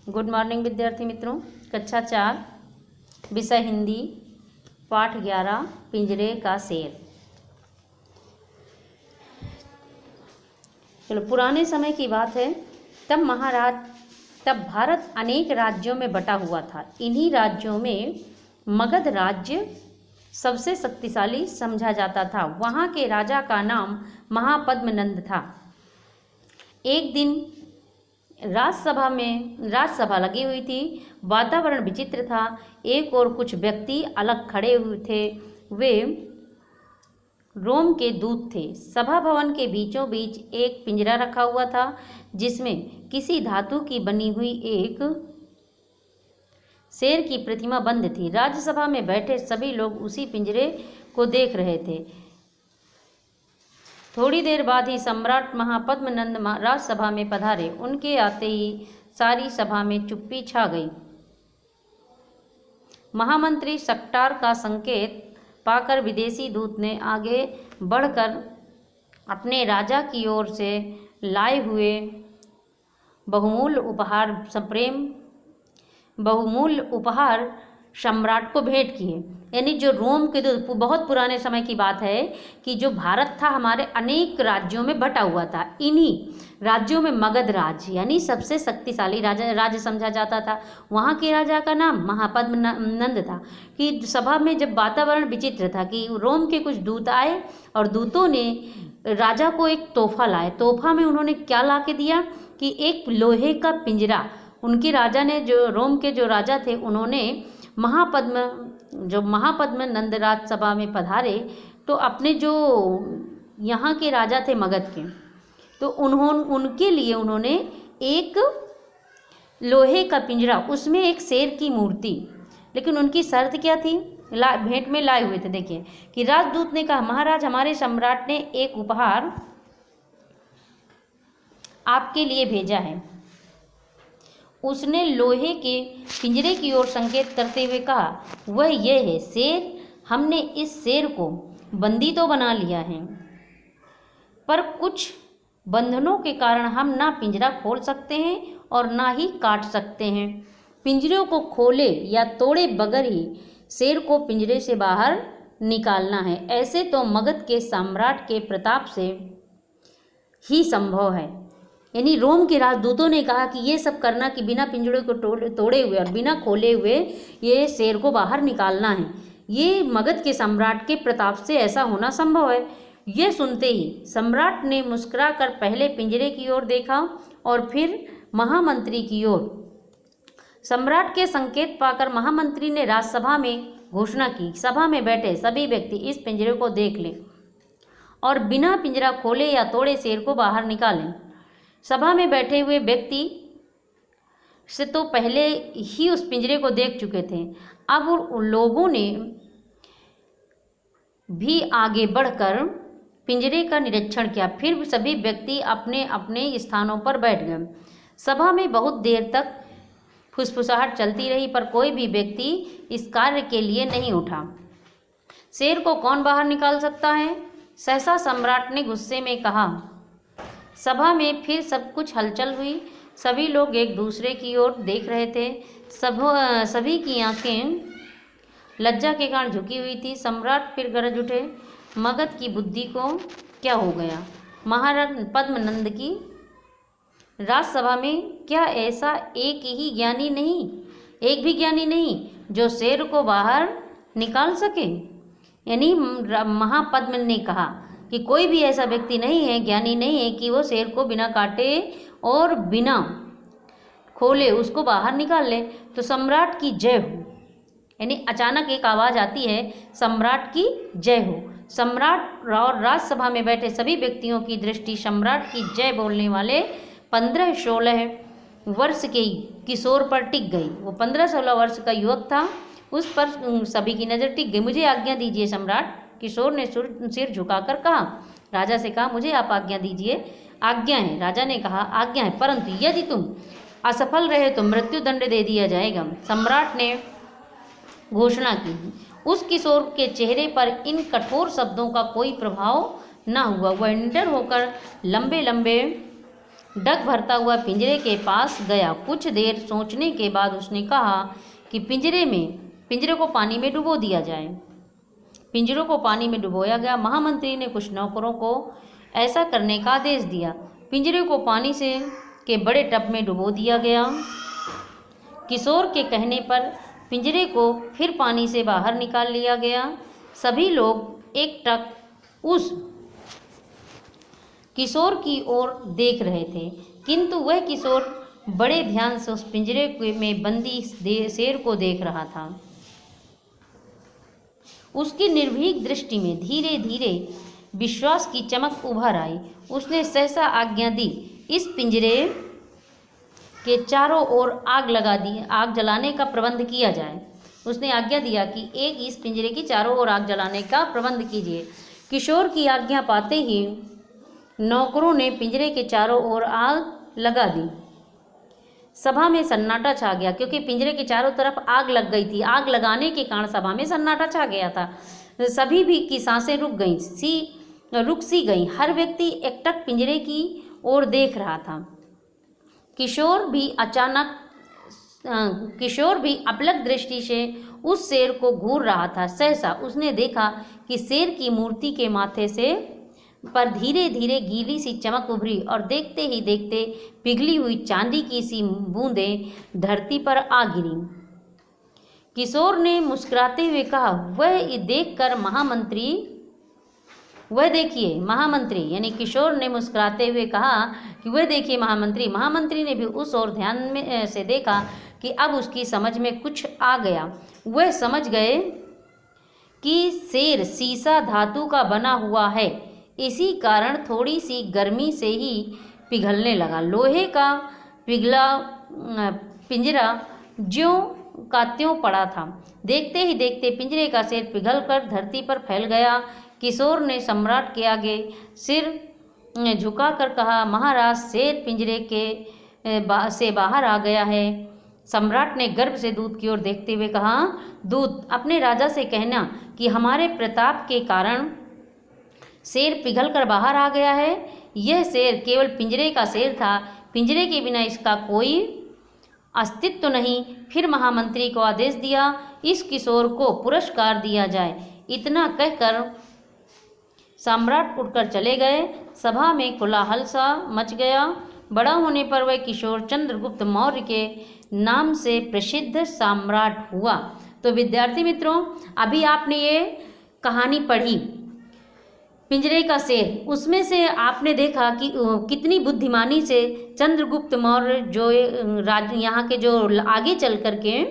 Good morning विद्यार्थी मित्रों। कक्षा 4 विषय हिंदी पाठ 11 पिंजरे का शेर। चलो, पुराने समय की बात है। तब भारत अनेक राज्यों में बटा हुआ था। इन्हीं राज्यों में मगध राज्य सबसे शक्तिशाली समझा जाता था। वहाँ के राजा का नाम महापद्मनंद था। एक दिन राजसभा लगी हुई थी। वातावरण विचित्र था। एक और कुछ व्यक्ति अलग खड़े हुए थे। वे रोम के दूत थे। सभा भवन के बीचों बीच एक पिंजरा रखा हुआ था, जिसमें किसी धातु की बनी हुई एक शेर की प्रतिमा बंद थी। राज्यसभा में बैठे सभी लोग उसी पिंजरे को देख रहे थे। थोड़ी देर बाद ही सम्राट महापद्मनंद राजसभा में पधारे। उनके आते ही सारी सभा में चुप्पी छा गई। महामंत्री सक्टार का संकेत पाकर विदेशी दूत ने आगे बढ़कर अपने राजा की ओर से लाए हुए बहुमूल्य उपहार सम्राट को भेंट किए। यानी जो रोम के बहुत पुराने समय की बात है कि जो भारत था हमारे अनेक राज्यों में बटा हुआ था। इन्हीं राज्यों में मगध राज्य यानी सबसे शक्तिशाली राज्य समझा जाता था। वहाँ के राजा का नाम महापद्मनंद था। कि सभा में जब वातावरण विचित्र था कि रोम के कुछ दूत आए और दूतों ने राजा को एक तोहफा लाए। तोहफा में उन्होंने क्या ला के दिया कि एक लोहे का पिंजरा। उनके राजा ने, जो रोम के जो राजा थे, उन्होंने महापद्मनंद राज्यसभा में पधारे तो अपने जो यहाँ के राजा थे मगध के, तो उनके लिए उन्होंने एक लोहे का पिंजरा, उसमें एक शेर की मूर्ति। लेकिन उनकी शर्त क्या थी? भेंट में लाए हुए थे। देखिए कि राजदूत ने कहा, महाराज, हमारे सम्राट ने एक उपहार आपके लिए भेजा है। उसने लोहे के पिंजरे की ओर संकेत करते हुए कहा, वह यह है शेर। हमने इस शेर को बंदी तो बना लिया है, पर कुछ बंधनों के कारण हम ना पिंजरा खोल सकते हैं और ना ही काट सकते हैं। पिंजरे को खोले या तोड़े बगैर ही शेर को पिंजरे से बाहर निकालना है। ऐसे तो मगध के सम्राट के प्रताप से ही संभव है। यानी रोम के राजदूतों ने कहा कि ये सब करना कि बिना पिंजरे को तोड़े हुए और बिना खोले हुए ये शेर को बाहर निकालना है, ये मगध के सम्राट के प्रताप से ऐसा होना संभव है। ये सुनते ही सम्राट ने मुस्कुराकर पहले पिंजरे की ओर देखा और फिर महामंत्री की ओर। सम्राट के संकेत पाकर महामंत्री ने राजसभा में घोषणा की, सभा में बैठे सभी व्यक्ति इस पिंजरे को देख लें और बिना पिंजरा खोले या तोड़े शेर को बाहर निकालें। सभा में बैठे हुए व्यक्ति से तो पहले ही उस पिंजरे को देख चुके थे। अब उन लोगों ने भी आगे बढ़कर पिंजरे का निरीक्षण किया। फिर सभी व्यक्ति अपने अपने स्थानों पर बैठ गए। सभा में बहुत देर तक फुसफुसाहट चलती रही, पर कोई भी व्यक्ति इस कार्य के लिए नहीं उठा। शेर को कौन बाहर निकाल सकता है? सहसा सम्राट ने गुस्से में कहा। सभा में फिर सब कुछ हलचल हुई। सभी लोग एक दूसरे की ओर देख रहे थे। सभी की आंखें लज्जा के कारण झुकी हुई थी। सम्राट फिर गरज उठे, मगध की बुद्धि को क्या हो गया? महाराज पद्मनंद की राजसभा में क्या ऐसा एक भी ज्ञानी नहीं जो शेर को बाहर निकाल सके? यानी महापद्म ने कहा कि कोई भी ऐसा व्यक्ति नहीं है, ज्ञानी नहीं है कि वो शेर को बिना काटे और बिना खोले उसको बाहर निकाल ले। तो सम्राट की जय हो। यानी अचानक एक आवाज़ आती है, सम्राट की जय हो। सम्राट और राजसभा में बैठे सभी व्यक्तियों की दृष्टि सम्राट की जय बोलने वाले 15-16 वर्ष के किशोर पर टिक गई। वो 15-16 वर्ष का युवक था, उस पर सभी की नज़र टिक गई। मुझे आज्ञा दीजिए सम्राट। किशोर ने सिर झुकाकर कहा। राजा से कहा, मुझे आप आज्ञा दीजिए। आज्ञा है। राजा ने कहा, आज्ञा है, परंतु यदि तुम असफल रहे तो मृत्यु दंड दे दिया जाएगा। सम्राट ने घोषणा की। उस किशोर के चेहरे पर इन कठोर शब्दों का कोई प्रभाव न हुआ। वह निडर होकर लंबे लंबे डग भरता हुआ पिंजरे के पास गया। कुछ देर सोचने के बाद उसने कहा कि पिंजरे को पानी में डुबो दिया जाए। पिंजरों को पानी में डुबोया गया। महामंत्री ने कुछ नौकरों को ऐसा करने का आदेश दिया। पिंजरे को पानी से के बड़े टब में डुबो दिया गया। किशोर के कहने पर पिंजरे को फिर पानी से बाहर निकाल लिया गया। सभी लोग एकटक उस किशोर की ओर देख रहे थे, किंतु वह किशोर बड़े ध्यान से उस पिंजरे में बंदी शेर को देख रहा था। उसकी निर्भीक दृष्टि में धीरे धीरे विश्वास की चमक उभर आई। उसने सहसा आज्ञा दी, इस पिंजरे के चारों ओर आग जलाने का प्रबंध किया जाए। उसने आज्ञा दिया कि इस पिंजरे की चारों ओर आग जलाने का प्रबंध कीजिए। किशोर की आज्ञा पाते ही नौकरों ने पिंजरे के चारों ओर आग लगा दी। सभा में सन्नाटा छा गया, क्योंकि पिंजरे के चारों तरफ आग लग गई थी। आग लगाने के कारण सभा में सन्नाटा छा गया था। सभी भी की सांसें रुक सी गईं। हर व्यक्ति एकटक पिंजरे की ओर देख रहा था। किशोर भी अपलक दृष्टि से उस शेर को घूर रहा था। सहसा उसने देखा कि शेर की मूर्ति के माथे से पर धीरे धीरे गीली सी चमक उभरी और देखते ही देखते पिघली हुई चांदी की सी बूंदें धरती पर आ गिरी। किशोर ने मुस्कुराते हुए कहा, महामंत्री यानी किशोर ने मुस्कुराते हुए कहा कि वह देखिए महामंत्री। महामंत्री ने भी उस ओर ध्यान में से देखा कि अब उसकी समझ में कुछ आ गया। वह समझ गए कि शेर सीसा धातु का बना हुआ है, इसी कारण थोड़ी सी गर्मी से ही पिघलने लगा। लोहे का पिघला पिंजरा ज्यों का त्यों पड़ा था। देखते ही देखते पिंजरे का शेर पिघलकर धरती पर फैल गया। किशोर ने सम्राट के आगे सिर झुकाकर कहा, महाराज, शेर पिंजरे से बाहर आ गया है। सम्राट ने गर्व से दूत की ओर देखते हुए कहा, दूत, अपने राजा से कहना कि हमारे प्रताप के कारण शेर पिघलकर बाहर आ गया है। यह शेर केवल पिंजरे का शेर था, पिंजरे के बिना इसका कोई अस्तित्व नहीं। फिर महामंत्री को आदेश दिया, इस किशोर को पुरस्कार दिया जाए। इतना कहकर सम्राट उठकर चले गए। सभा में कोलाहल सा मच गया। बड़ा होने पर वह किशोर चंद्रगुप्त मौर्य के नाम से प्रसिद्ध सम्राट हुआ। तो विद्यार्थी मित्रों, अभी आपने ये कहानी पढ़ी पिंजरे का शेर, उसमें से आपने देखा कि कितनी बुद्धिमानी से चंद्रगुप्त मौर्य जो यहाँ के जो आगे चल कर के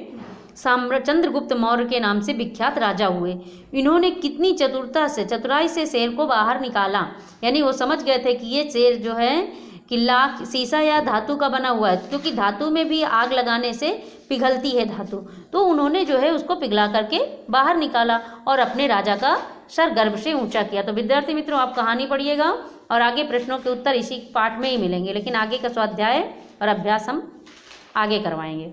चंद्रगुप्त मौर्य के नाम से विख्यात राजा हुए, इन्होंने कितनी चतुराई से शेर को बाहर निकाला। यानी वो समझ गए थे कि ये शेर जो है किला सीसा या धातु का बना हुआ है, क्योंकि धातु में भी आग लगाने से पिघलती है धातु। तो उन्होंने जो है उसको पिघला करके बाहर निकाला और अपने राजा का सर गर्व से ऊंचा किया। तो विद्यार्थी मित्रों, आप कहानी पढ़िएगा और आगे प्रश्नों के उत्तर इसी पाठ में ही मिलेंगे, लेकिन आगे का स्वाध्याय और अभ्यास हम आगे करवाएंगे।